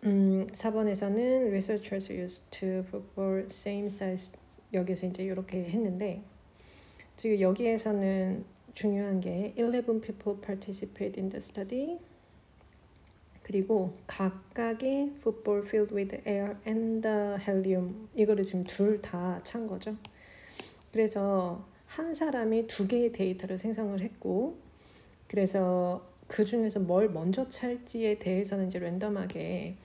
4번에서는 researchers used to football same size 여기서 이제 이렇게 했는데 지금 여기에서는 중요한 게 11 people participate in the study 그리고 각각이 football filled with air and helium 이거를 지금 둘 다 찬 거죠. 그래서 한 사람이 두 개의 데이터를 생성을 했고 그래서 그 중에서 뭘 먼저 찰지에 대해서는 이제 랜덤하게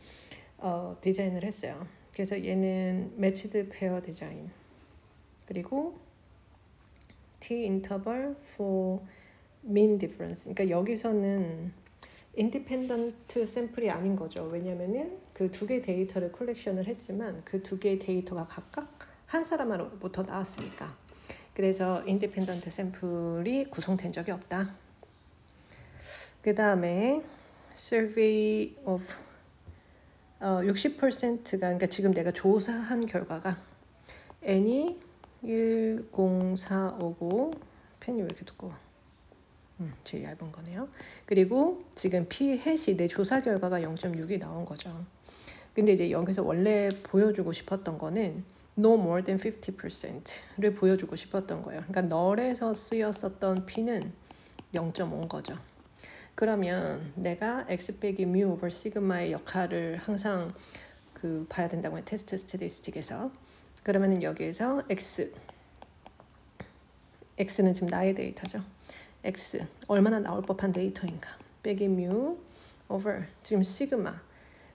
디자인을 했어요. 그래서 얘는 매치드 페어 디자인 그리고 T interval for mean difference 그러니까 여기서는 인디펜던트 샘플이 아닌 거죠. 왜냐면은 그 두 개의 데이터를 컬렉션을 했지만 그 두 개의 데이터가 각각 한 사람으로부터 나왔으니까 그래서 인디펜던트 샘플이 구성된 적이 없다. 그 다음에 survey of 60%가 그러니까 지금 내가 조사한 결과가 N이 10459 펜이 왜 이렇게 두꺼워? 제일 얇은 거네요. 그리고 지금 P 햇이 내 조사 결과가 0.6이 나온 거죠. 근데 이제 여기서 원래 보여주고 싶었던 거는 no more than 50%를 보여주고 싶었던 거예요. 그러니까 널에서 쓰였었던 P는 0.5인 거죠. 그러면 내가 x 빼기 mu over 시그마의 역할을 항상 그 봐야 된다고 해요. 테스트 스태티스틱에서. 그러면은 여기에서 x는 지금 나의 데이터죠. x 얼마나 나올 법한 데이터인가 빼기 mu over 지금 시그마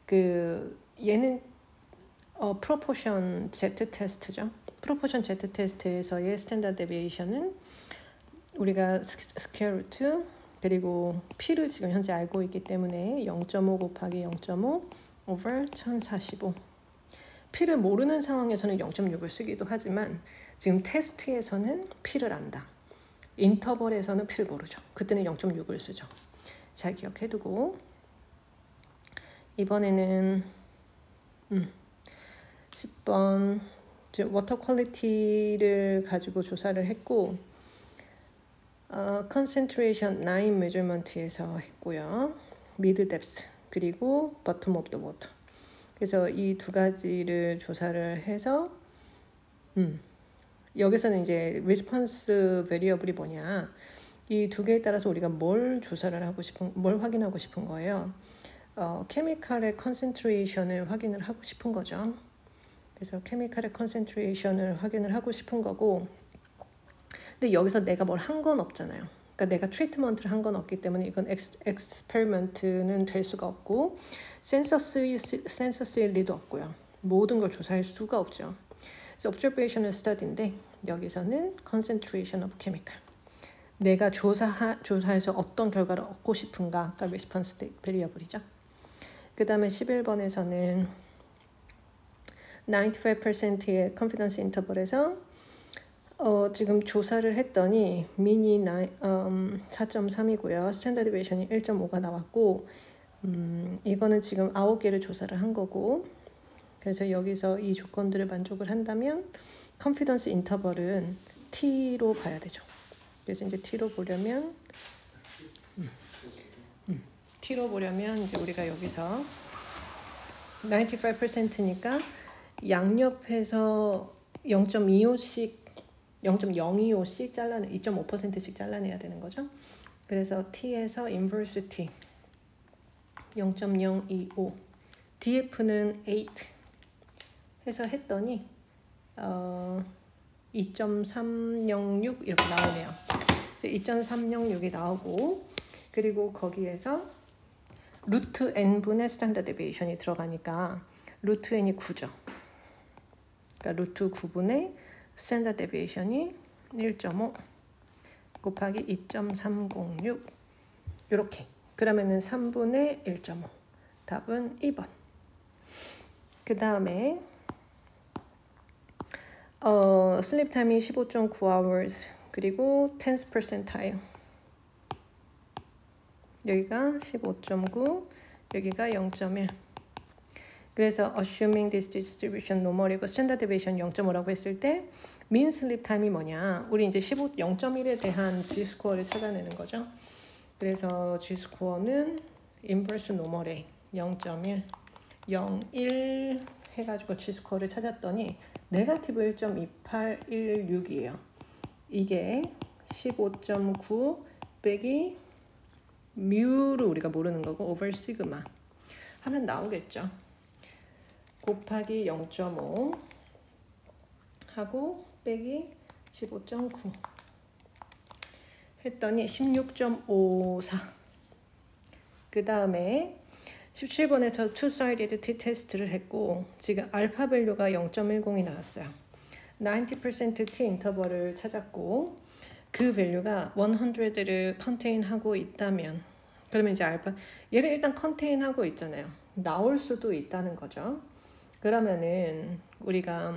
그 얘는 proportion z 테스트죠. proportion z 테스트에서의 스탠다드 데비에이션은 우리가 스퀘어 루트 그리고 P를 지금 현재 알고 있기 때문에 0.5 곱하기 0.5 over 1045 P를 모르는 상황에서는 0.6을 쓰기도 하지만 지금 테스트에서는 P를 안다. 인터벌에서는 P를 모르죠. 그때는 0.6을 쓰죠. 잘 기억해두고 이번에는 10번 워터 퀄리티를 가지고 조사를 했고 concentration 9 measurement에서 했고요. mid depth 그리고 bottom of the water. 그래서 이 두 가지를 조사를 해서 여기서는 이제 response variable이 뭐냐? 이 두 개에 따라서 우리가 뭘 조사를 하고 싶은, 뭘 확인하고 싶은 거예요. 케미칼의 concentration을 확인을 하고 싶은 거죠. 그래서 케미칼의 concentration을 확인을 하고 싶은 거고. 근데 여기서 내가 뭘 한 건 없잖아요. 그러니까 내가 트리트먼트를 한 건 없기 때문에 이건 엑스페리먼트는 될 수가 없고 센서 쓰일 리도 없고요. 모든 걸 조사할 수가 없죠. 그래서 observational study인데 여기서는 concentration of chemical. 내가 조사해서 어떤 결과를 얻고 싶은가가 response variable이죠. 그 다음에 11번에서는 95%의 confidence interval에서 지금 조사를 했더니 미니 4.3이고요. 스탠다드 데비에이션이 1.5가 나왔고 이거는 지금 9개를 조사를 한 거고 그래서 여기서 이 조건들을 만족을 한다면 컨피던스 인터벌은 T로 봐야 되죠. 그래서 이제 T로 보려면 이제 우리가 여기서 95%니까 양옆에서 0.02호씩 잘라내 2.5%씩 잘라내야 되는 거죠. 그래서 T에서 inverse T 0.025 DF는 8 해서 했더니 2.306 이렇게 나오네요. 그래서 2.306이 나오고 그리고 거기에서 루트 n분의 스탠다드 데비에이션이 들어가니까 루트 n이 9죠. 그러니까 루트 9분의 스탠다드 데비에이션이 1.5 곱하기 2.306 이렇게 그러면은 3분의 1.5 답은 2번. 그 다음에 슬립 타임이 15.9 hours 그리고 10th percentile 여기가 15.9 여기가 0.1 그래서 assuming this distribution normal이고 standard deviation 0.5라고 했을 때 mean sleep time이 뭐냐 우리 이제 0.1에 대한 G-score를 찾아내는 거죠. 그래서 G-score는 inverse normal의 0.1 0, 1 해가지고 G스코어를 찾았더니 네거티브 1.2816이에요. 이게 15.9 빼기 뮤를 우리가 모르는 거고 오버 시그마 하면 나오겠죠. 곱하기 0.5 하고 빼기 15.9 했더니 16.54. 그 다음에 17번에 저 two-sided t-테스트를 했고 지금 알파 밸류가 0.10이 나왔어요. 90% t 인터벌을 찾았고 그 밸류가 100를 컨테인하고 있다면 그러면 이제 알파 얘를 일단 컨테인하고 있잖아요. 나올 수도 있다는 거죠. 그러면은 우리가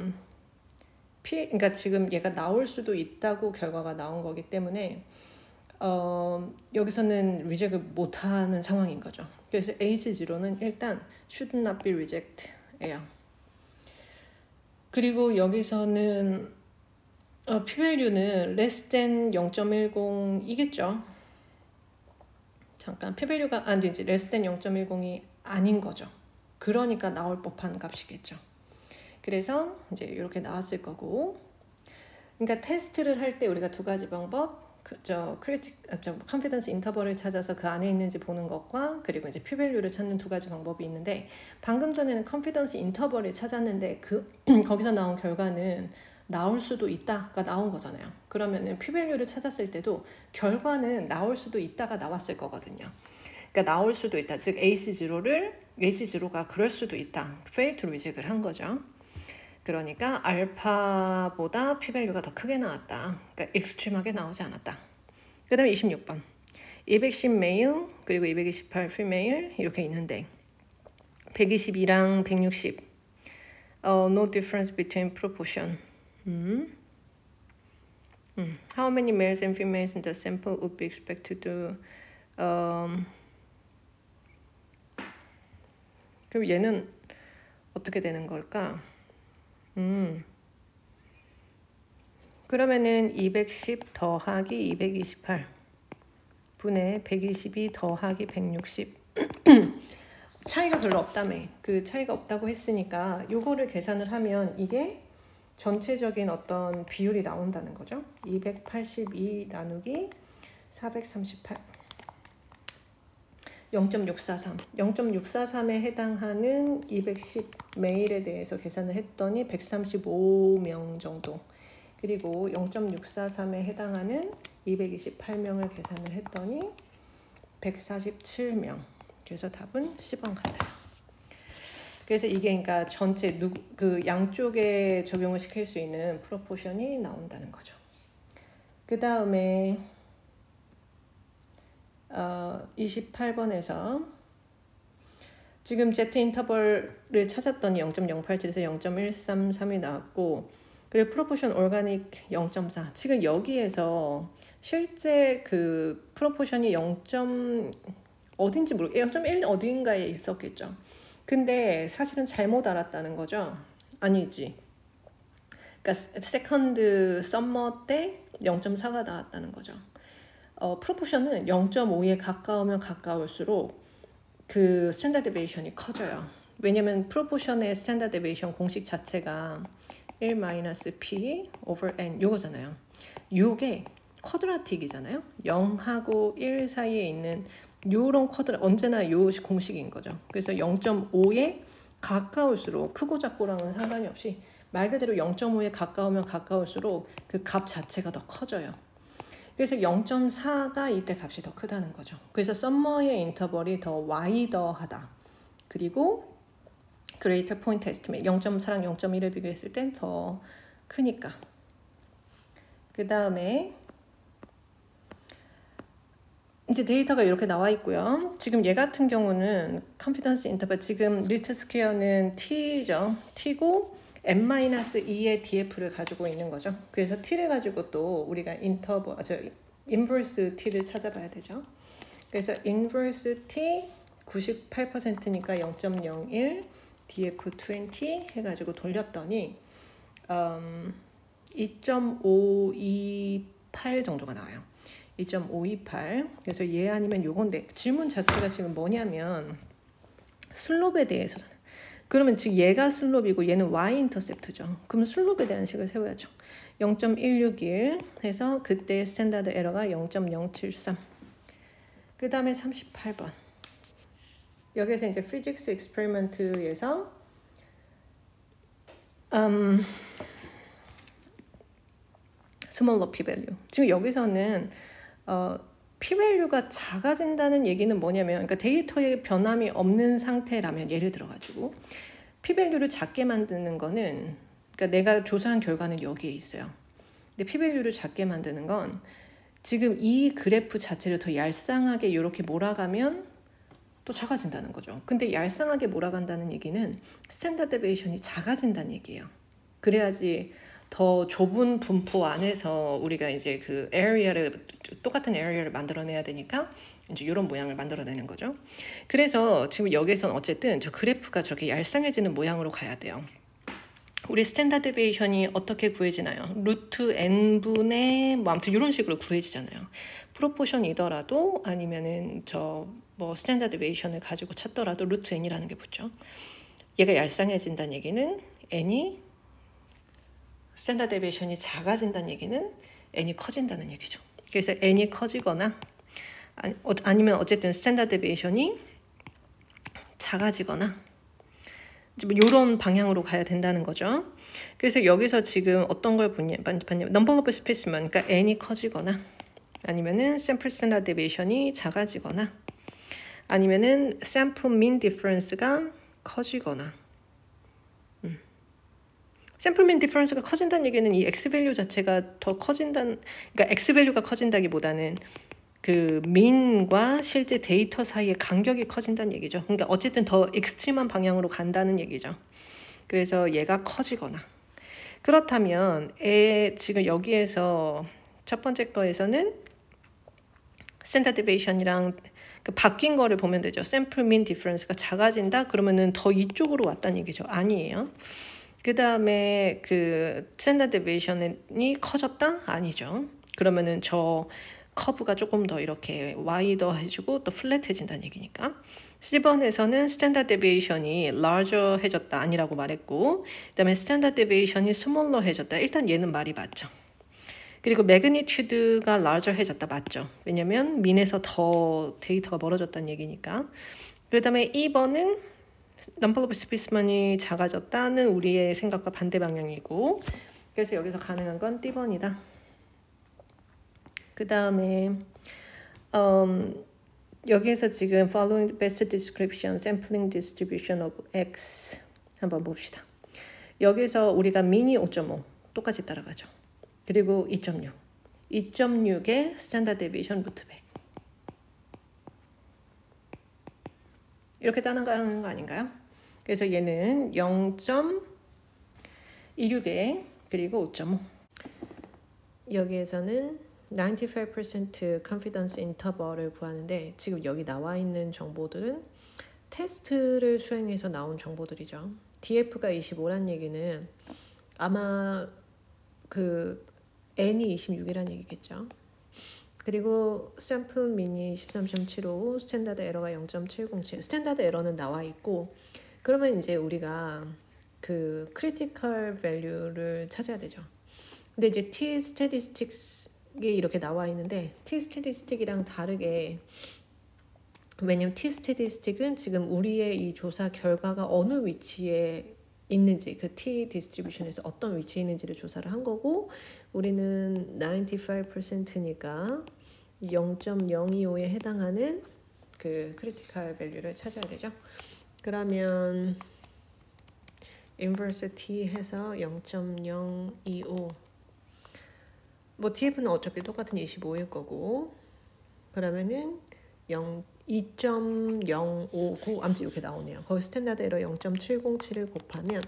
그러니까 지금 얘가 나올 수도 있다고 결과가 나온 거기 때문에 여기서는 리젝을 못하는 상황인 거죠. 그래서 H0는 일단 should not be reject예요. 그리고 여기서는 p-value는 less than 0.10이겠죠. 잠깐 p-value가 안 되지 less than 0.10이 아닌 거죠. 그러니까 나올 법한 값이겠죠. 그래서 이제 이렇게 나왔을 거고, 그러니까 테스트를 할 때 우리가 두 가지 방법, 컨피던스 인터벌을 찾아서 그 안에 있는지 보는 것과 그리고 이제 p-value를 찾는 두 가지 방법이 있는데 방금 전에는 컨피던스 인터벌을 찾았는데 거기서 나온 결과는 나올 수도 있다가 나온 거잖아요. 그러면은 p-value를 찾았을 때도 결과는 나올 수도 있다가 나왔을 거거든요. 그러니까 나올 수도 있다. 즉 H0가 그럴 수도 있다. fail to reject을 한 거죠. 그러니까 알파보다 p-value가 더 크게 나왔다. 그러니까 익스트림하게 나오지 않았다. 그 다음에 26번 210 메일 그리고 228 피메일 이렇게 있는데 122랑 160 no difference between proportion. How many males and females in the sample would be expected to 그럼 얘는 어떻게 되는 걸까? 그러면은 210 더하기 228 분의 122 더하기 160 차이가 별로 없다며. 그 차이가 없다고 했으니까 이거를 계산을 하면 이게 전체적인 어떤 비율이 나온다는 거죠. 282 나누기 438 0.643 0.643에 해당하는 210 메일에 대해서 계산을 했더니 135명 정도, 그리고 0.643에 해당하는 228명을 계산을 했더니 147명. 그래서 답은 10번 같아요. 그래서 이게 그러니까 전체 그 양쪽에 적용을 시킬 수 있는 프로포션이 나온다는 거죠. 그 다음에 28번에서 지금 Z 인터벌을 찾았더니 0.087에서 0.133이 나왔고, 그리고 프로포션 오르가닉 0.4. 지금 여기에서 실제 그 프로포션이 0. 어딘지 모르겠어요. 0.1 어딘가에 있었겠죠. 근데 사실은 잘못 알았다는 거죠. 아니지. 그러니까 세컨드 썸머 때 0.4가 나왔다는 거죠. 프로포션은 0.5에 가까우면 가까울수록 그 스탠다드 데비에이션이 커져요. 왜냐면 프로포션의 스탠다드 데비에이션 공식 자체가 1-p over n 요거잖아요. 요게 쿼드라틱이잖아요. 0하고 1 사이에 있는 요런 언제나 요 공식인 거죠. 그래서 0.5에 가까울수록 크고 작고랑은 상관이 없이 말 그대로 0.5에 가까우면 가까울수록 그 값 자체가 더 커져요. 그래서 0.4가 이때 값이 더 크다는 거죠. 그래서 썸머의 인터벌이 더 와이더하다. 그리고 greater point estimate 0.4랑 0.1을 비교했을 땐 더 크니까. 그 다음에 이제 데이터가 이렇게 나와 있고요. 지금 얘 같은 경우는 confidence interval, 지금 리스트 스퀘어는 t죠. t고 n-2의 df를 가지고 있는 거죠. 그래서 t를 가지고 또 우리가 inverse t를 찾아봐야 되죠. 그래서 inverse t 98%니까 0.01 df20 해가지고 돌렸더니 2.528 정도가 나와요. 2.528. 그래서 얘 아니면 요건데 질문 자체가 지금 뭐냐면 슬롭에 대해서잖아요. 그러면 지금 얘가 슬롭이고 얘는 y 인터셉트죠. 그럼 슬롭에 대한 식을 세워야죠. 0.161 해서 그때 스탠다드 에러가 0.073. 그 다음에 38번. 여기서 이제 피직스 익스페리먼트에서 스몰러 p-value. 지금 여기서는 p-value가 작아진다는 얘기는 뭐냐면, 그러니까 데이터에 변함이 없는 상태라면, 예를 들어가지고 p-value를 작게 만드는 거는, 그러니까 내가 조사한 결과는 여기에 있어요. 근데 p-value를 작게 만드는 건 지금 이 그래프 자체를 더 얄쌍하게 이렇게 몰아가면 또 작아진다는 거죠. 근데 얄쌍하게 몰아간다는 얘기는 스탠다드 데비에이션이 작아진다는 얘기예요. 그래야지 더 좁은 분포 안에서 우리가 이제 그 에리어를, 똑같은 에리어를 만들어내야 되니까 이제 이런 모양을 만들어내는 거죠. 그래서 지금 여기서는 어쨌든 저 그래프가 저렇게 얄쌍해지는 모양으로 가야 돼요. 우리 스탠다드 데비에이션이 어떻게 구해지나요? 루트 n분의 뭐 아무튼 이런 식으로 구해지잖아요. 프로포션이더라도 아니면은 저 뭐 스탠다드 데비에이션을 가지고 찾더라도 루트 n이라는 게 붙죠. 얘가 얄쌍해진다는 얘기는 n이 스탠다드 데비에이션이 작아진다는 얘기는 n이 커진다는 얘기죠. 그래서 n이 커지거나 아니면 어쨌든 스탠다드 데비에이션이 작아지거나 이런 방향으로 가야 된다는 거죠. 그래서 여기서 지금 어떤 걸 봤냐면 넘버 오브 스페시먼, 그러니까 n이 커지거나 아니면은 샘플 스탠다드 데비에이션이 작아지거나 아니면은 샘플 민 디퍼런스가 커지거나. 샘플 민 디퍼런스가 커진다는 얘기는 이 x 밸류 자체가 더 커진다는, 그러니까 x 밸류가 커진다기보다는 그 민과 실제 데이터 사이의 간격이 커진다는 얘기죠. 그러니까 어쨌든 더 익스트림한 방향으로 간다는 얘기죠. 그래서 얘가 커지거나. 그렇다면 지금 여기에서 첫 번째 거에서는 스탠다드 데비에이션이랑 그 바뀐 거를 보면 되죠. 샘플 민 디퍼런스가 작아진다? 그러면은 더 이쪽으로 왔다는 얘기죠. 아니에요. 그 다음에 그 스탠다드 데비에이션이 커졌다? 아니죠. 그러면은 저 커브가 조금 더 이렇게 와이더 해지고 또 플랫해진다는 얘기니까. 10번에서는 스탠다드 데비에이션이 larger 해졌다 아니라고 말했고, 그 다음에 스탠다드 데비에이션이 smaller 해졌다. 일단 얘는 말이 맞죠. 그리고 매그니튜드가 larger 해졌다 맞죠. 왜냐면 민에서 더 데이터가 멀어졌다는 얘기니까. 그 다음에 2번은 넘버 오브 스페시먼이 작아졌다는 우리의 생각과 반대 방향이고, 그래서 여기서 가능한 건 D번이다. 그 다음에 여기에서 지금 following the best description, sampling distribution of X 한번 봅시다. 여기서 우리가 미니 5.5 똑같이 따라가죠. 그리고 2.6. 2.6의 스탠다드 데비에이션 루트 100. 이렇게 따라가는 거 아닌가요? 그래서 얘는 0.26에 그리고 5.5. 여기에서는 95% confidence interval을 구하는데 지금 여기 나와 있는 정보들은 테스트를 수행해서 나온 정보들이죠. DF가 25란 얘기는 아마 그 n이 26이란 얘기겠죠. 그리고 샘플 민이 13.75, 스탠다드 에러가 0.707. 스탠다드 에러는 나와 있고, 그러면 이제 우리가 그 크리티컬 밸류를 찾아야 되죠. 근데 이제 T 스태티스틱이 이렇게 나와 있는데 T 스태티스틱이랑 다르게, 왜냐면 T 스태티스틱은 지금 우리의 이 조사 결과가 어느 위치에 있는지, 그 T 디스트리뷰션에서 어떤 위치에 있는지를 조사를 한 거고, 우리는 95%니까 0.025에 해당하는 그 크리티컬 밸류를 찾아야 되죠. 그러면 인버스 T 해서 0.025. 뭐 TF는 어차피 똑같은 25일 거고, 그러면은 2.059 아무튼 이렇게 나오네요. 거기 스탠다드 에러 0.707을 곱하면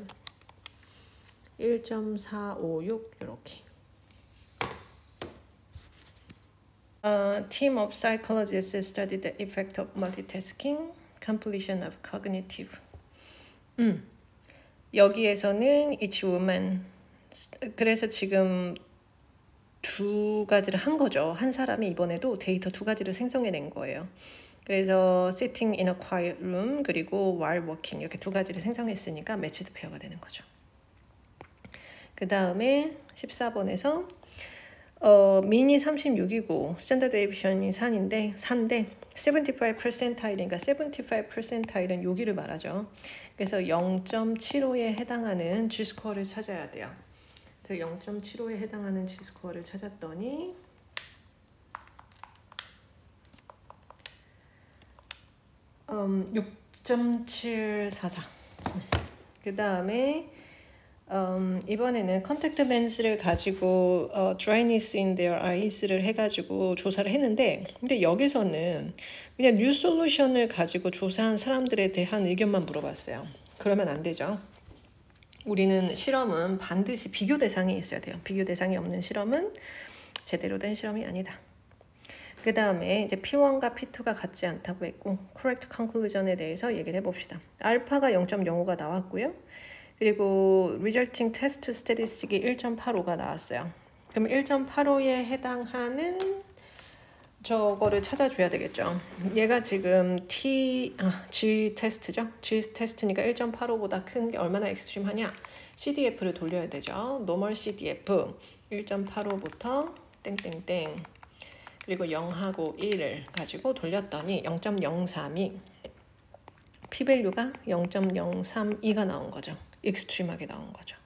1.456 이렇게. A team of psychologists studied the effect of multitasking, completion of cognitive. 여기에서는 each woman. 그래서 지금 두 가지를 한 거죠. 한 사람이 이번에도 데이터 두 가지를 생성해낸 거예요. 그래서 sitting in a quiet room 그리고 while working 이렇게 두 가지를 생성했으니까 matched pair가 되는 거죠. 그 다음에 14번에서 민이 36이고 스탠다드 데비에이션이 4인데 75%이니까 75%는 여기를 말하죠. 그래서 0.75에 해당하는 G스코어를 찾아야 돼요. 그래서 0.75에 해당하는 G스코어를 찾았더니 6.744. 그 다음에 이번에는 컨택트 렌즈를 가지고 dryness in their eyes를 해가지고 조사를 했는데 근데 여기서는 그냥 뉴 솔루션을 가지고 조사한 사람들에 대한 의견만 물어봤어요. 그러면 안 되죠. 우리는 실험은 반드시 비교 대상이 있어야 돼요. 비교 대상이 없는 실험은 제대로 된 실험이 아니다. 그 다음에 이제 P1과 P2가 같지 않다고 했고 correct conclusion에 대해서 얘기를 해봅시다. 알파가 0.05가 나왔고요. 그리고 resulting test statistic이 1.85가 나왔어요. 그럼 1.85에 해당하는 저거를 찾아줘야 되겠죠. 얘가 지금 G 테스트죠. G 테스트니까 1.85보다 큰 게 얼마나 익스트림하냐? CDF를 돌려야 되죠. normal CDF 1.85부터 땡땡땡 그리고 0하고 1을 가지고 돌렸더니 0.03이 P밸류가 0.032가 나온 거죠. 익스트림하게 나온 거죠.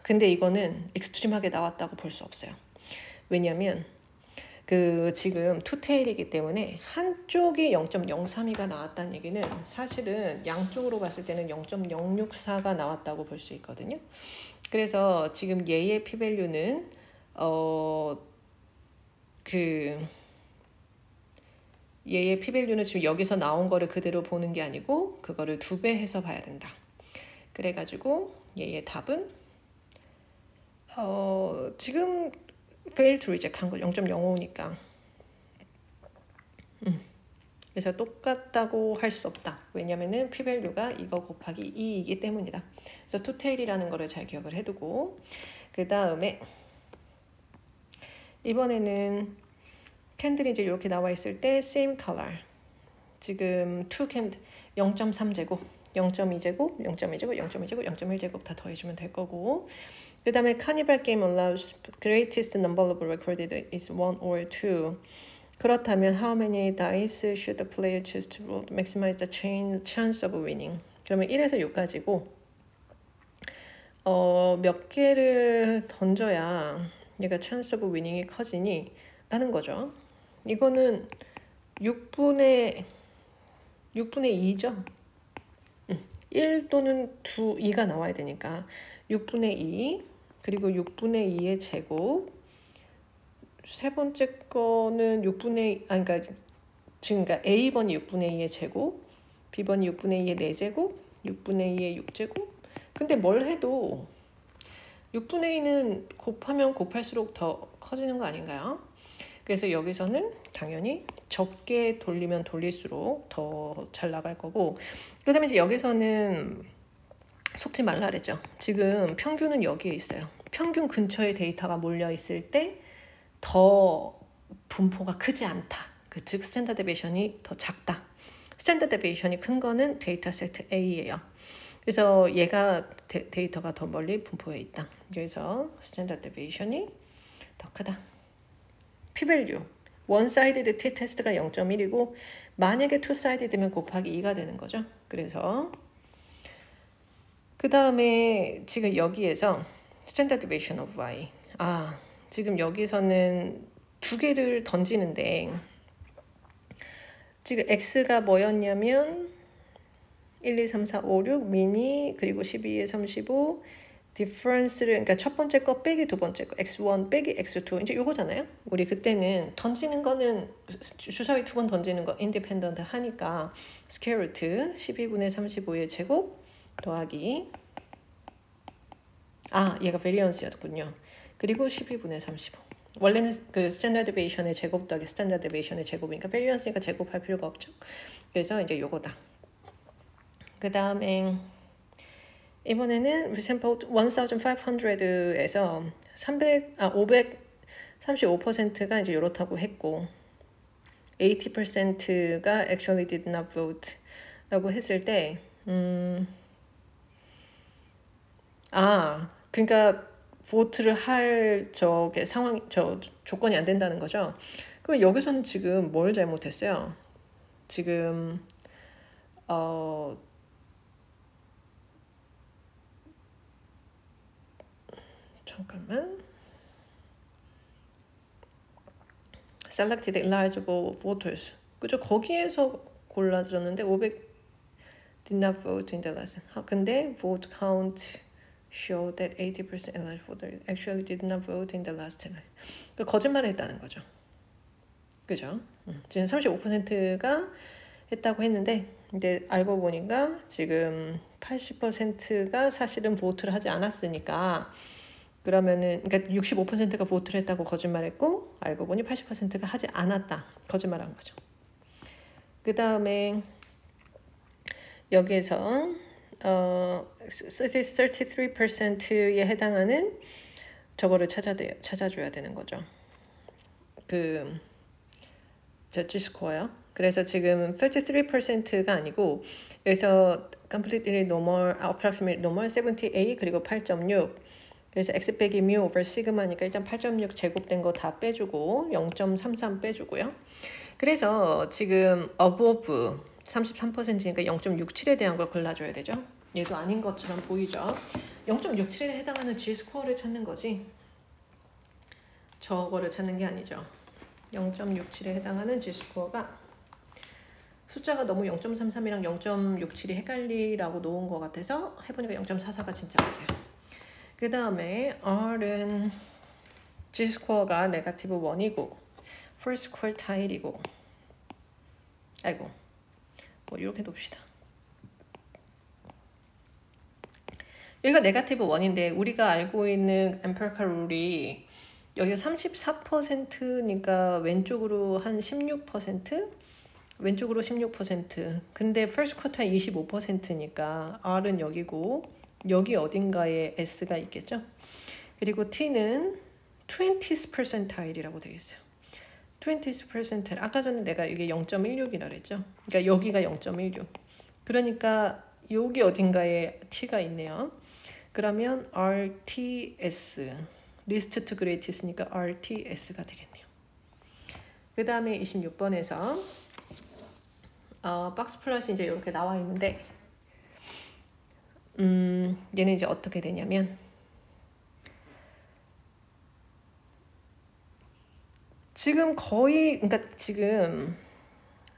근데 이거는 익스트림하게 나왔다고 볼 수 없어요. 왜냐면 지금 투테일이기 때문에 한쪽이 0.032가 나왔다는 얘기는 사실은 양쪽으로 봤을 때는 0.064가 나왔다고 볼 수 있거든요. 그래서 지금 얘의 P밸류는 얘의 P밸류는 지금 여기서 나온 거를 그대로 보는 게 아니고 그거를 2배 해서 봐야 된다. 그래가지고 얘의 답은 지금 fail to reject 한 거 0.05니까 그래서 똑같다고 할 수 없다. 왜냐면은 P밸류가 이거 곱하기 2이기 때문이다. 그래서 투테일이라는 거를 잘 기억을 해두고 그 다음에 이번에는 캔들이 이제 이렇게 나와 있을 때 same color 지금 2 캔들 0.3제곱 0.2제곱 0.2제곱 0.2제곱 0.1제곱 다 더해주면 될 거고 그 다음에 carnival game allows greatest number of recorded is 1 or 2 그렇다면 how many dice should the player choose to roll to maximize the chance of winning 그러면 1에서 6까지고 몇 개를 던져야 얘가 chance of winning이 커지니 라는 거죠. 이거는 6분의 2죠. 1 또는 2가 나와야 되니까 6분의 2 그리고 6분의 2의 제곱 세 번째 거는 6분의 그러니까 A번이 6분의 2의 제곱 B번이 6분의 2의 4제곱 6분의 2의 6제곱 근데 뭘 해도 6분의 2는 곱하면 곱할수록 더 커지는 거 아닌가요? 그래서 여기서는 당연히 적게 돌리면 돌릴수록 더 잘 나갈 거고 그 다음에 이제 여기서는 속지 말라 그랬죠. 지금 평균은 여기에 있어요. 평균 근처에 데이터가 몰려 있을 때 더 분포가 크지 않다. 즉 스탠다드 데비에이션이 더 작다. 스탠다드 데비에이션이 큰 거는 데이터 세트 A예요. 그래서 얘가 데이터가 더 멀리 분포해 있다. 그래서 스탠다드 데비에이션이 더 크다. P밸류 원사이드드 T-테스트가 0.1이고 만약에 투사이드드면 곱하기 2가 되는 거죠. 그래서 그 다음에 지금 여기에서 Standard Deviation of Y 지금 여기서는 두 개를 던지는데 지금 X가 뭐였냐면 1, 2, 3, 4, 5, 6 미니 그리고 12에 35 디퍼런스를 그러니까 첫 번째 거 빼기 두 번째 거 x1 빼기 x2 이제 요거잖아요. 우리 그때는 던지는 거는 주사위 2번 던지는 거 인디펜던트 하니까 스퀘어 루트 12분의 35의 제곱 더하기 얘가 베리언스였군요. 그리고 12분의 35 원래는 그 스탠다드 데비에이션의 제곱 더하기 스탠다드 데비에이션의 제곱이니까 베리언스니까 제곱할 필요가 없죠. 그래서 이제 요거다. 그 다음에 이번에는 resample 1500에서 535%가 이제 이렇다고 했고 80%가 actually did not vote 라고 했을 때 그러니까 vote를 할 저게 상황 저 조건이 안 된다는 거죠. 그럼 여기서는 지금 뭘 잘못했어요? 지금 잠깐만. Selected eligible voters. 그죠? 거기에서 골라줬는데 500 did not vote in the last. 근데 vote count show that 80% eligible voters actually did not vote in the last time. 거짓말을 했다는 거죠. 그죠? 지금 35%가 했다고 했는데 근데 알고 보니까 지금 80%가 사실은 보트를 하지 않았으니까 그러면은 그러니까 65%가 보트를 했다고 거짓말했고 알고 보니 80%가 하지 않았다 거짓말한 거죠. 그 다음에 여기에서 33%에 해당하는 저거를 찾아줘야 되는 거죠. 저 G-score요. 그래서 지금 33%가 아니고 여기서 completely normal, approximately normal 78 그리고 8.6 그래서 x 빼기 mu over 시그마니까 일단 8.6 제곱된 거 다 빼주고 0.33 빼주고요. 그래서 지금 above 33%니까 0.67에 대한 걸 골라줘야 되죠. 얘도 아닌 것처럼 보이죠. 0.67에 해당하는 G-score를 찾는 거지 저거를 찾는 게 아니죠. 0.67에 해당하는 G-score가 숫자가 너무 0.33이랑 0.67이 헷갈리라고 놓은 것 같아서 해보니까 0.44가 진짜 맞아요. 그 다음에 R은 G-score가 네거티브 1이고 first quartile이고 아이고 뭐 이렇게 놉시다. 여기가 네거티브 1인데 우리가 알고 있는 empirical 룰이 여기가 34%니까 왼쪽으로 한 16%? 왼쪽으로 16%. 근데 first quartile 25%니까 R은 여기고 여기 어딘가에 S가 있겠죠? 그리고 T는 20th percentile이라고 되어 있어요. 20th percentile. 아까 전에 내가 이게 0.16이라 그랬죠? 그러니까 여기가 0.16. 그러니까 여기 어딘가에 T가 있네요. 그러면 RTS. Least to greatest니까 RTS가 되겠네요. 그 다음에 26번에서 박스 플러스 이제 이렇게 나와 있는데 얘는 이제 어떻게 되냐면 지금 거의 그러니까 지금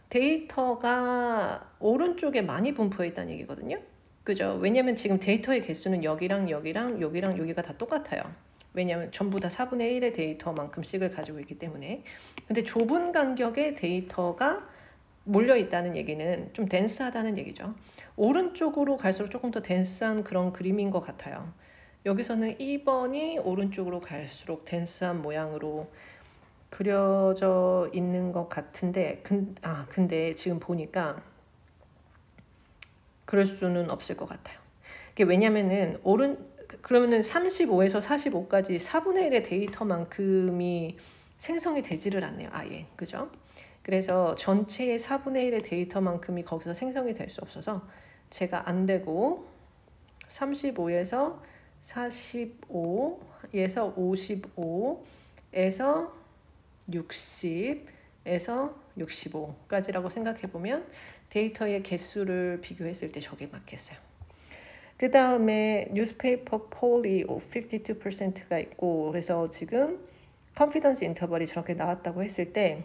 데이터가 오른쪽에 많이 분포해 있다는 얘기거든요. 그죠? 왜냐면 지금 데이터의 개수는 여기랑 여기랑 여기랑 여기가 다 똑같아요. 왜냐면 전부 다 4분의 1의 데이터만큼씩을 가지고 있기 때문에. 근데 좁은 간격의 데이터가 몰려 있다는 얘기는 좀 덴스하다는 얘기죠. 오른쪽으로 갈수록 조금 더 덴스한 그런 그림인 것 같아요. 여기서는 2번이 오른쪽으로 갈수록 덴스한 모양으로 그려져 있는 것 같은데 근데 지금 보니까 그럴 수는 없을 것 같아요. 왜냐면은 그러면은 35에서 45까지 4분의 1의 데이터만큼이 생성이 되지를 않네요. 아예. 그죠? 그래서 전체의 4분의 1의 데이터만큼이 거기서 생성이 될 수 없어서 제가 안 되고 35에서 45에서 55에서 60에서 65까지라고 생각해보면 데이터의 개수를 비교했을 때 저게 맞겠어요. 그 다음에 뉴스페이퍼 폴이 52%가 있고 그래서 지금 컨피던스 인터벌이 저렇게 나왔다고 했을 때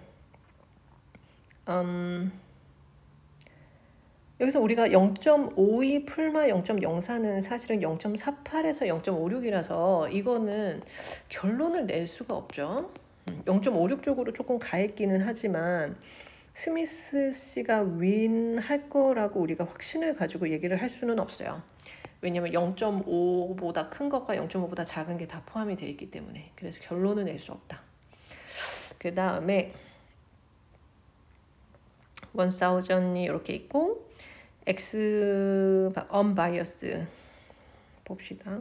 여기서 우리가 0.52 풀마 0.04는 사실은 0.48에서 0.56이라서 이거는 결론을 낼 수가 없죠. 0.56 쪽으로 조금 가있기는 하지만 스미스 씨가 윈 할 거라고 우리가 확신을 가지고 얘기를 할 수는 없어요. 왜냐면 0.5보다 큰 것과 0.5보다 작은 게 다 포함이 되어 있기 때문에 그래서 결론을 낼 수 없다. 그 다음에 1000이 이렇게 있고 X unbiased 봅시다.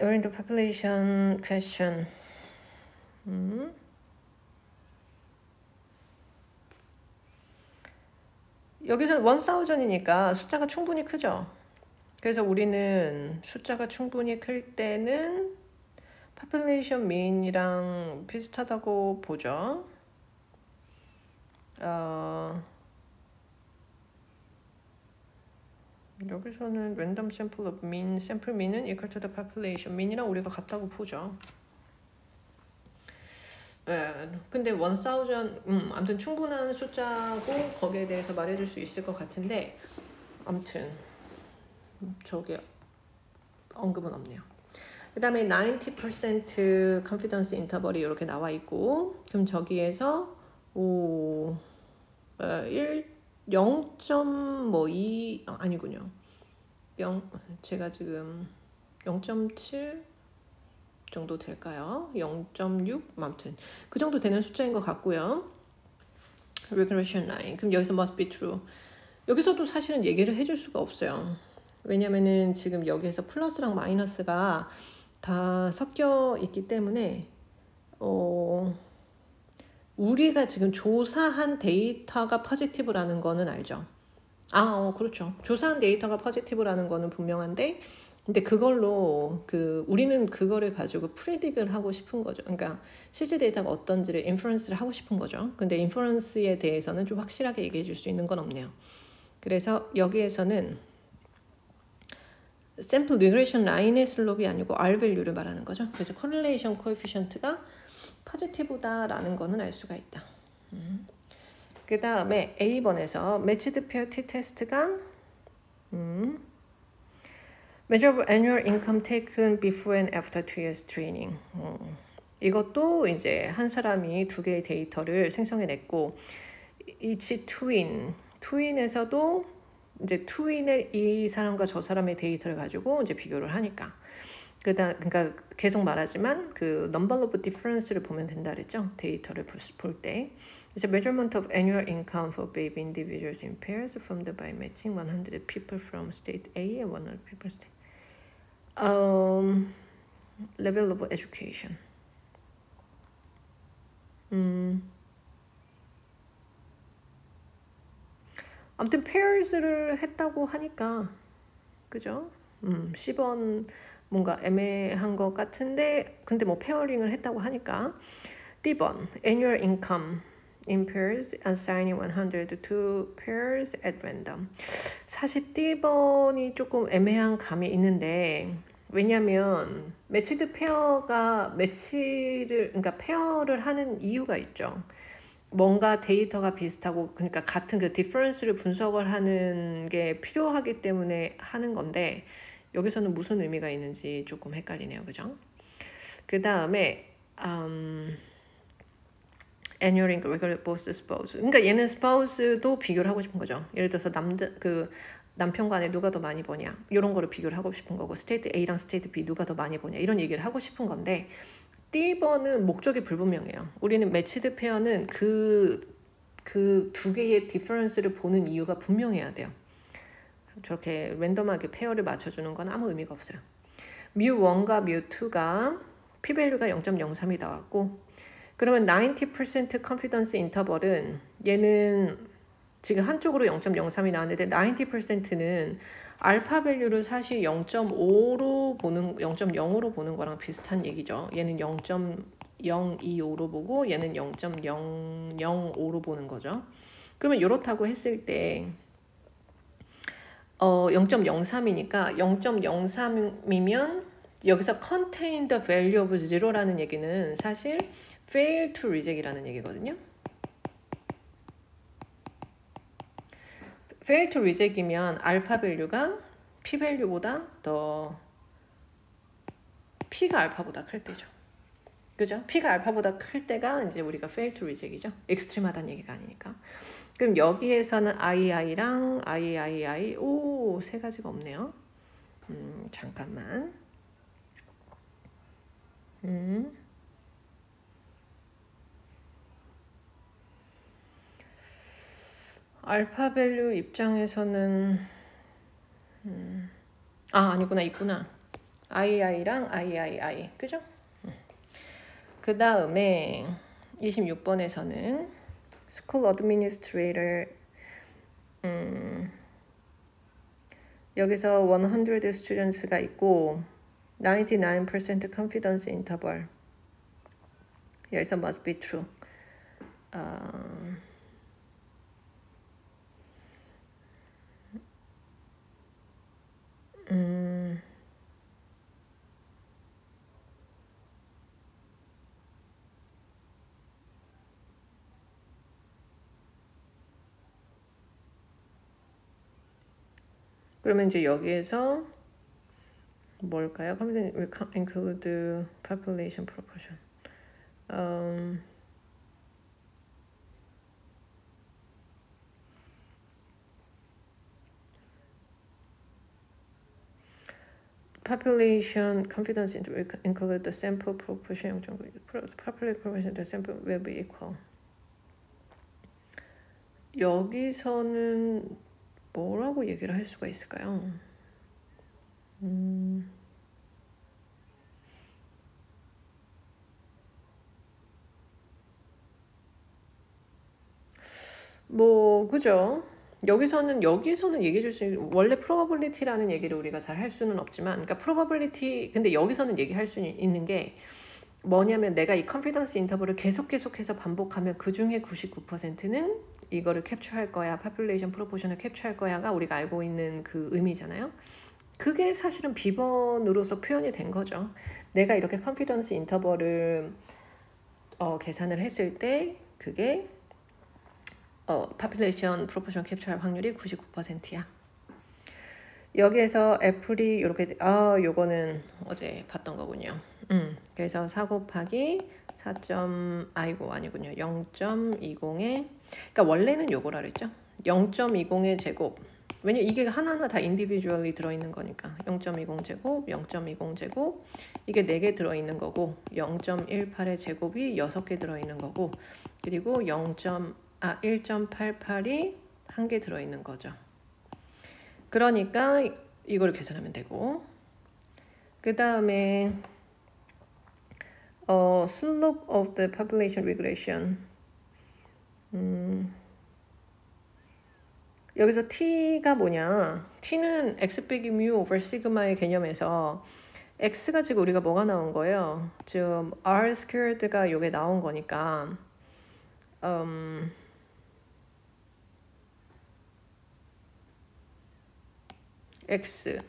during the population question. 여기서 1000이니까 숫자가 충분히 크죠. 그래서 우리는 숫자가 충분히 클 때는 population mean이랑 비슷하다고 보죠. 여기서는 random sample of mean, sample mean은 equal to the population mean이랑 우리가 같다고 보죠. 근데 1000, 아무튼 충분한 숫자고 거기에 대해서 말해줄 수 있을 것 같은데 아무튼 저게 언급은 없네요. 그 다음에 90% confidence interval이 이렇게 나와 있고 그럼 저기에서 0.2 아니군요. 제가 지금 0.7 정도 될까요? 0.6 아무튼 그 정도 되는 숫자인 것 같고요. regression line. 그럼 여기서 must be true. 여기서도 사실은 얘기를 해줄 수가 없어요. 왜냐면은 지금 여기에서 플러스랑 마이너스가 다 섞여 있기 때문에 우리가 지금 조사한 데이터가 포지티브라는 거는 알죠. 그렇죠. 조사한 데이터가 포지티브라는 거는 분명한데 근데 그걸로 우리는 그거를 가지고 프리딕을 하고 싶은 거죠. 그러니까 실제 데이터가 어떤지를 인퍼런스를 하고 싶은 거죠. 근데 인퍼런스에 대해서는 좀 확실하게 얘기해 줄 수 있는 건 없네요. 그래서 여기에서는 샘플 리그레이션 라인의 슬롭이 아니고 R 밸류를 말하는 거죠. 그래서 correlation coefficient가 포지티브다라는 거는 알 수가 있다. 그 다음에 A번에서 matched pair t-test가 measure of annual income taken before and after 2 years training. 이것도 이제 한 사람이 두 개의 데이터를 생성해냈고 each twin에서도 이제 트윈의 이 사람과 저 사람의 데이터를 가지고 이제 비교를 하니까 그러니까 계속 말하지만 그 number of difference를 보면 된다 그랬죠. 데이터를 볼 때. 그래서 measurement of annual income for baby individuals in pairs formed by matching 100 people from state A and 100 people state. level of education. 아무튼 pairs를 했다고 하니까 그죠? 10원 뭔가 애매한 것 같은데 근데 뭐 페어링을 했다고 하니까 D번 annual income in pairs assigning 100 to pairs at random. 사실 D번이 조금 애매한 감이 있는데 왜냐면 매치드 페어가 그러니까 페어를 하는 이유가 있죠. 뭔가 데이터가 비슷하고 그러니까 같은 그 디퍼런스를 분석을 하는 게 필요하기 때문에 하는 건데 여기서는 무슨 의미가 있는지 조금 헷갈리네요. 그죠? 그 다음에 annual income regular both spouse. 그러니까 얘는 spouse도 비교를 하고 싶은 거죠. 예를 들어서 남편 간에 누가 더 많이 버냐 이런 거를 비교를 하고 싶은 거고 스테이트 A랑 스테이트 B 누가 더 많이 버냐 이런 얘기를 하고 싶은 건데 D번은 목적이 불분명해요. 우리는 매치드 페어는 그 두 개의 디퍼런스를 보는 이유가 분명해야 돼요. 저렇게 랜덤하게 페어를 맞춰주는 건 아무 의미가 없어요. 뮤1과 뮤2가 p-밸류가 0.03이 나왔고 그러면 90% confidence interval은 얘는 지금 한쪽으로 0.03이 나왔는데 90%는 알파 밸류를 사실 0.5로 보는 0.0으로 보는 거랑 비슷한 얘기죠. 얘는 0.025로 보고 얘는 0.005로 보는 거죠. 그러면 이렇다고 했을 때 0.03이니까 0.03이면 여기서 contain the value of zero라는 얘기는 사실 fail to reject이라는 얘기거든요. fail to reject이면 알파 밸류가 p 밸류보다 더 p가 알파보다 클 때죠. 그죠? p가 알파보다 클 때가 이제 우리가 fail to reject이죠. extreme하다는 얘기가 아니니까. 그럼 여기에서는 II랑 III 세 가지가 없네요. 잠깐만. 알파 밸류 입장에서는 아니구나 있구나. II랑 III, 그죠? 그 다음에 26번에서는 School Administrator, 여기서 100 students가 있고 99% confidence interval. 여기서 must be true. 그러면 이제 여기에서 뭘까요? Confidence will include population proportion. Population confidence will include the sample proportion. Population proportion the sample will be equal. 여기서는 뭐라고 얘기를 할 수가 있을까요? 뭐 그죠? 여기서는 얘기해 줄 수 있는 원래 probability라는 얘기를 우리가 잘 할 수는 없지만, 그러니까 probability 근데 여기서는 얘기할 수 있는 게 뭐냐면 내가 이 confidence interval을 계속해서 반복하면 그 중에 99%는 이거를 캡처할 거야, population proportion을 캡처할 거야가 우리가 알고 있는 그 의미잖아요. 그게 사실은 비번으로서 표현이 된 거죠. 내가 이렇게 confidence interval을 계산을 했을 때 그게 population proportion 캡처할 확률이 99%야. 여기에서 애플이 이렇게 요거는 어제 봤던 거군요. 그래서 4 곱하기 4. 아니군요. 0.20에 그러니까 원래는 요거라 그랬죠. 0.20의 제곱. 왜냐 이게 하나하나 다 인디비주얼리 들어있는 거니까 0.20 제곱, 0.20 제곱 이게 4개 들어있는 거고 0.18의 제곱이 6개 들어있는 거고 그리고 1.88이 1개 들어있는 거죠. 그러니까 이걸 계산하면 되고 그 다음에 slope of the population regression. 여기서 t가 뭐냐? t는 x 빼기 mu over sigma의 개념에서 x가 지금 우리가 뭐가 나온 거예요? 지금 r squared가 요게 나온 거니까 x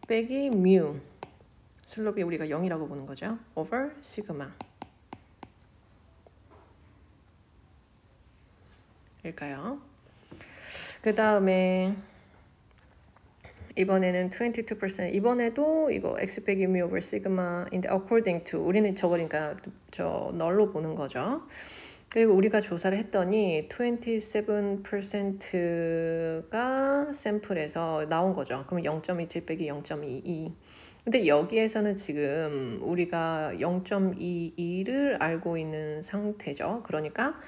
빼기 mu 슬롭이 우리가 0이라고 보는 거죠. over sigma 일까요? 그 다음에 이번에는 22% 이번에도 이거 x 빼기 mu over sigma인데 according to 우리는 저거니까 저 널로 보는 거죠. 그리고 우리가 조사를 했더니 27%가 샘플에서 나온 거죠. 그럼 0.27 빼기 0.22. 근데 여기에서는 지금 우리가 0.22를 알고 있는 상태죠. 그러니까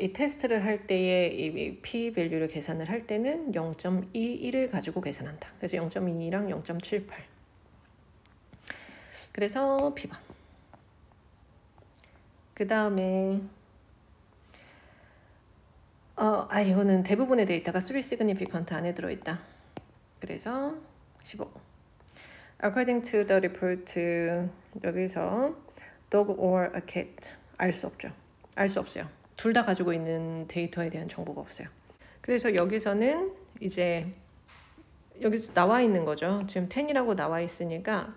이 테스트를 할 때에 이 p 밸류를 계산을 할 때는 0.21을 가지고 계산한다. 그래서 0.22랑 0.78. 그래서 B번. 그 다음에 이거는 대부분의 데이터가 3 significant 안에 들어있다. 그래서 15. According to the report, 여기서 dog or a cat 알 수 없죠. 알 수 없어요. 둘 다 가지고 있는 데이터에 대한 정보가 없어요. 그래서 여기서는 이제 여기서 나와 있는 거죠. 지금 10이라고 나와 있으니까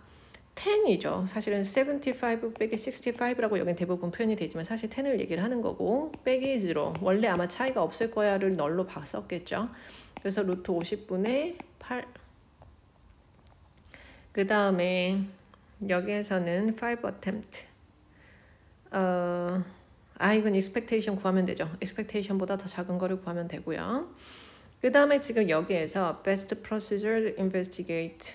10이죠. 사실은 75 빼기 65라고 여긴 대부분 표현이 되지만 사실 10을 얘기를 하는 거고 빼기 0 원래 아마 차이가 없을 거야를 널로 봤었겠죠. 그래서 루트 50분의 8. 그 다음에 여기에서는 5 attempt. 이건 expectation 구하면 되죠. expectation보다 더 작은 거를 구하면 되고요. 그 다음에 지금 여기에서 best procedure investigate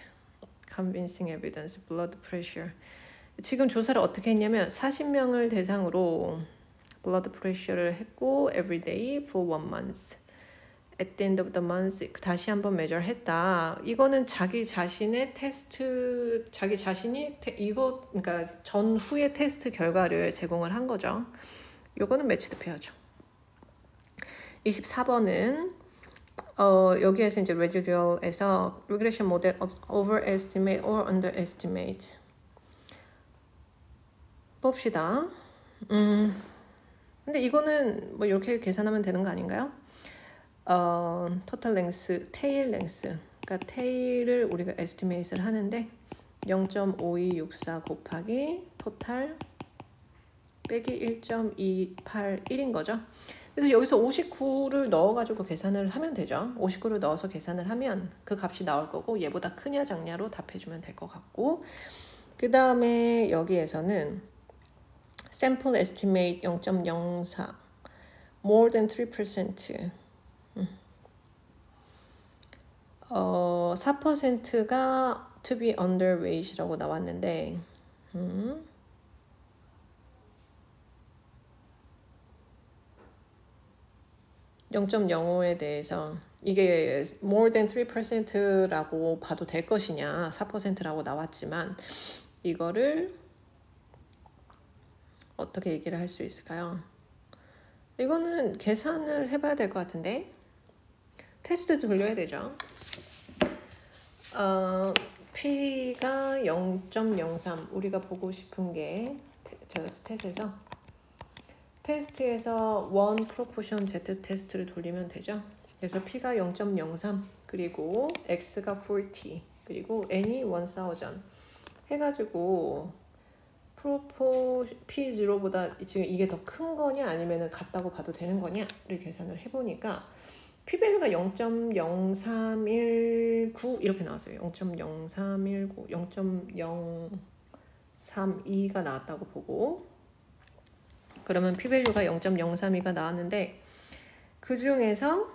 convincing evidence blood pressure. 지금 조사를 어떻게 했냐면 40명을 대상으로 blood pressure를 했고 every day for 1 month. at the end of the month 다시 한번 measure했다. 이거는 자기 자신의 테스트, 자기 자신이 이거 그러니까 전후의 테스트 결과를 제공을 한 거죠. 요거는 매치드 페어죠. 24번은 여기에서 이제 residual에서 regression model overestimate or underestimate 봅시다. 근데 이거는 뭐 이렇게 계산하면 되는 거 아닌가요? total length, tail length. 그러니까 tail을 우리가 estimate를 하는데 0.5264 곱하기 total 빼기 1.281인 거죠. 그래서 여기서 59를 넣어가지고 계산을 하면 되죠. 59를 넣어서 계산을 하면 그 값이 나올 거고 얘보다 크냐 작냐로 답해주면 될 것 같고 그 다음에 여기에서는 sample estimate 0.04 more than 3% 4%가 to be underweight이라고 나왔는데 0.05에 대해서 이게 more than 3%라고 봐도 될 것이냐 4%라고 나왔지만 이거를 어떻게 얘기를 할 수 있을까요? 이거는 계산을 해봐야 될 것 같은데 테스트 돌려야 되죠. P가 0.03 우리가 보고 싶은 게 저 스탯에서 테스트에서 1 proportion Z 테스트를 돌리면 되죠. 그래서 P가 0.03 그리고 X가 40 그리고 N이 1000 해가지고 P0보다 지금 이게 더 큰 거냐 아니면 같다고 봐도 되는 거냐를 계산을 해보니까 P밸류가 0.0319 이렇게 나왔어요. 0.0319, 0.032가 나왔다고 보고 그러면 P밸류가 0.032가 나왔는데 그 중에서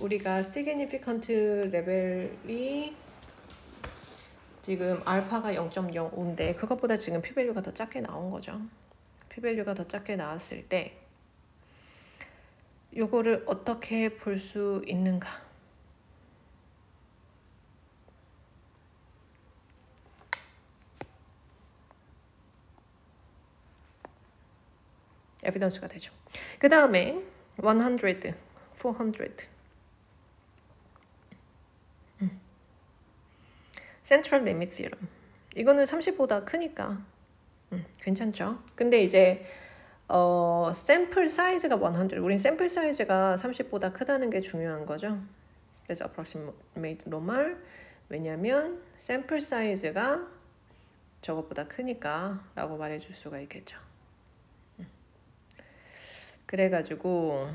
우리가 significant 레벨이 지금 알파가 0.05인데 그것보다 지금 P밸류가 더 작게 나온 거죠. P밸류가 더 작게 나왔을 때 요거를 어떻게 볼 수 있는가? 에비던스가 되죠. 그 다음에 100, 400 Central Limit Theorem 이거는 30보다 크니까 괜찮죠. 근데 이제 샘플 사이즈가 100 우린 샘플 사이즈가 30보다 크다는 게 중요한 거죠. 그래서 approximate normal 왜냐면 샘플 사이즈가 저것보다 크니까 라고 말해줄 수가 있겠죠. 그래가지고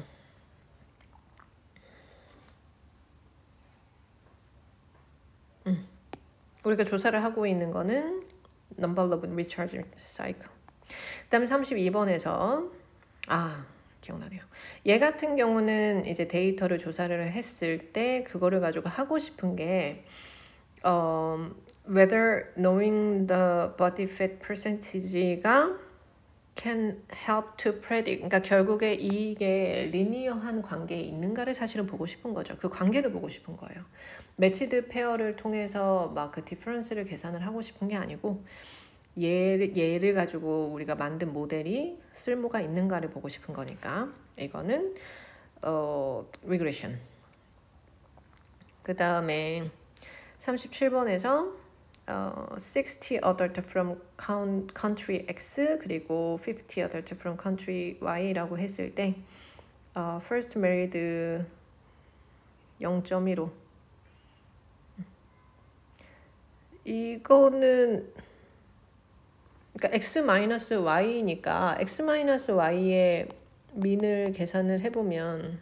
우리가 조사를 하고 있는 거는 non-valable recharge cycle. 그 다음에 32번에서 기억나네요. 얘 같은 경우는 이제 데이터를 조사를 했을 때 그거를 가지고 하고 싶은 게 whether knowing the body fat percentage가 can help to predict. 그러니까 결국에 이게 리니어한 관계에 있는가를 사실은 보고 싶은 거죠. 그 관계를 보고 싶은 거예요. 매치드 페어를 통해서 막 그 디퍼런스를 계산을 하고 싶은 게 아니고 얘를 가지고 우리가 만든 모델이 쓸모가 있는가를 보고 싶은 거니까 이거는 regression. 그 다음에 37번에서 60 adult from country X 그리고 50 adult from country Y라고 했을 때 first married 0.15 이거는 그러니까 X-Y니까 X-Y의 민을 계산을 해보면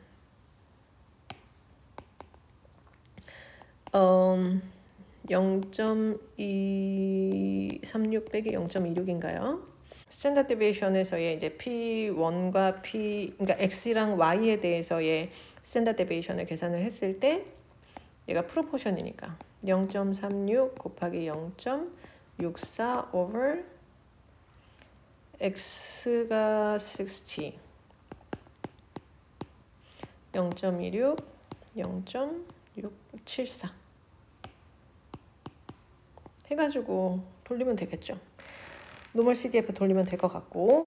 0.236 빼기 0.26인가요? 스탠다드 데비에이션에서의 이제 P1과 그러니까 X랑 Y에 대해서의 스탠다드 데비에이션을 계산을 했을 때 얘가 프로포션이니까 0.36 곱하기 0.64 over X가 60 0.26 0.674 해가지고 돌리면 되겠죠. 노멀 CDF 돌리면 될 것 같고